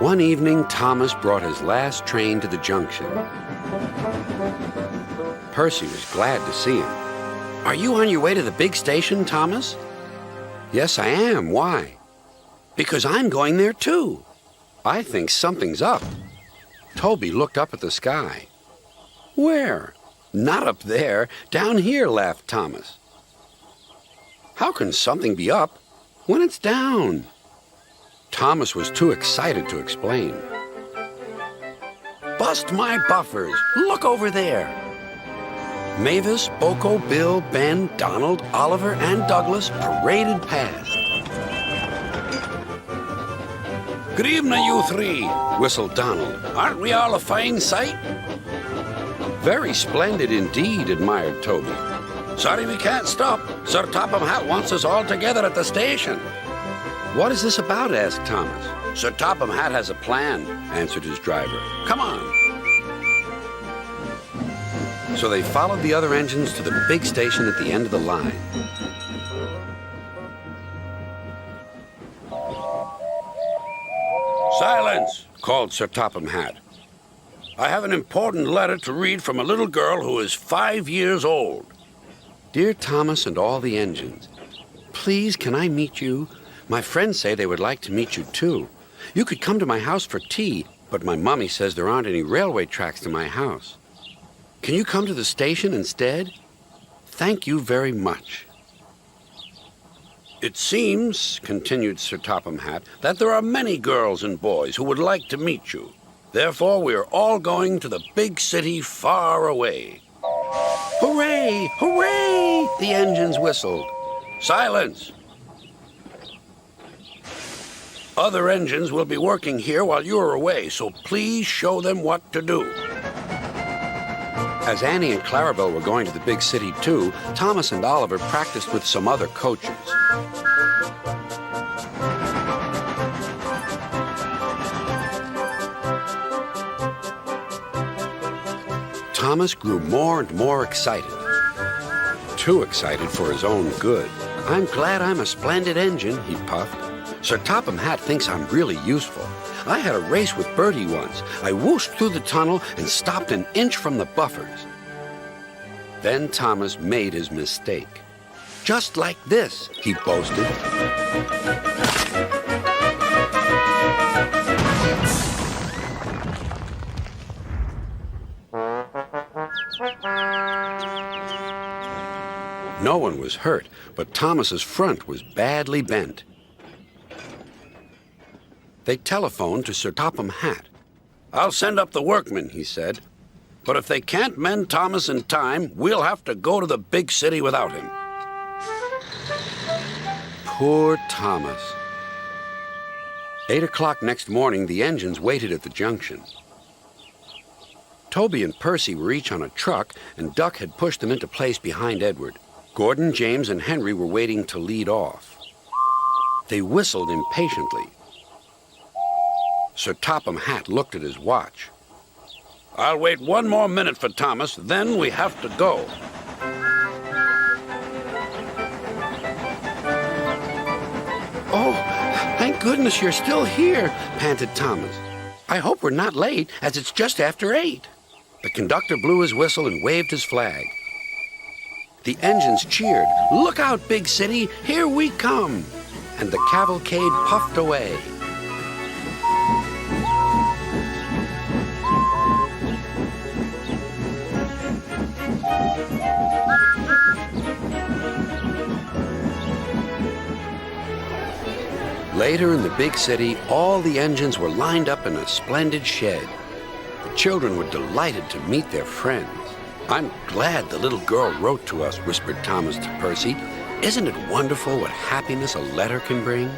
One evening, Thomas brought his last train to the junction. Percy was glad to see him. "Are you on your way to the big station, Thomas?" "Yes, I am. Why?" "Because I'm going there, too. I think something's up." Toby looked up at the sky. "Where?" "Not up there. Down here," laughed Thomas. "How can something be up when it's down?" Thomas was too excited to explain. "Bust my buffers! Look over there!" Mavis, Boko, Bill, Ben, Donald, Oliver, and Douglas paraded past. "Good evening, you three," whistled Donald. "Aren't we all a fine sight?" "Very splendid indeed," admired Toby. "Sorry we can't stop. Sir Topham Hatt wants us all together at the station." "What is this about?" asked Thomas. "Sir Topham Hatt has a plan," answered his driver. "Come on." So they followed the other engines to the big station at the end of the line. "Silence!" called Sir Topham Hatt. "I have an important letter to read from a little girl who is 5 years old." "Dear Thomas and all the engines, please can I meet you? My friends say they would like to meet you too. You could come to my house for tea, but my mommy says there aren't any railway tracks to my house. Can you come to the station instead? Thank you very much." "It seems," continued Sir Topham Hatt, "that there are many girls and boys who would like to meet you. Therefore, we are all going to the big city far away." "Hooray! Hooray!" the engines whistled. "Silence! Other engines will be working here while you are away, so please show them what to do." As Annie and Clarabelle were going to the big city too, Thomas and Oliver practiced with some other coaches. Thomas grew more and more excited. Too excited for his own good. "I'm glad I'm a splendid engine," he puffed. "Sir Topham Hatt thinks I'm really useful. I had a race with Bertie once. I whooshed through the tunnel and stopped an inch from the buffers." Then Thomas made his mistake. "Just like this," he boasted. No one was hurt, but Thomas's front was badly bent. They telephoned to Sir Topham Hatt. "I'll send up the workmen," he said. "But if they can't mend Thomas in time, we'll have to go to the big city without him." Poor Thomas. 8 o'clock next morning, the engines waited at the junction. Toby and Percy were each on a truck, and Duck had pushed them into place behind Edward. Gordon, James, and Henry were waiting to lead off. They whistled impatiently. Sir Topham Hatt looked at his watch. "I'll wait 1 more minute for Thomas, then we have to go." "Oh, thank goodness you're still here," panted Thomas. "I hope we're not late, as it's just after 8. The conductor blew his whistle and waved his flag. The engines cheered. "Look out, big city, here we come!" And the cavalcade puffed away. Later in the big city, all the engines were lined up in a splendid shed. The children were delighted to meet their friends. "I'm glad the little girl wrote to us," whispered Thomas to Percy. "Isn't it wonderful what happiness a letter can bring?"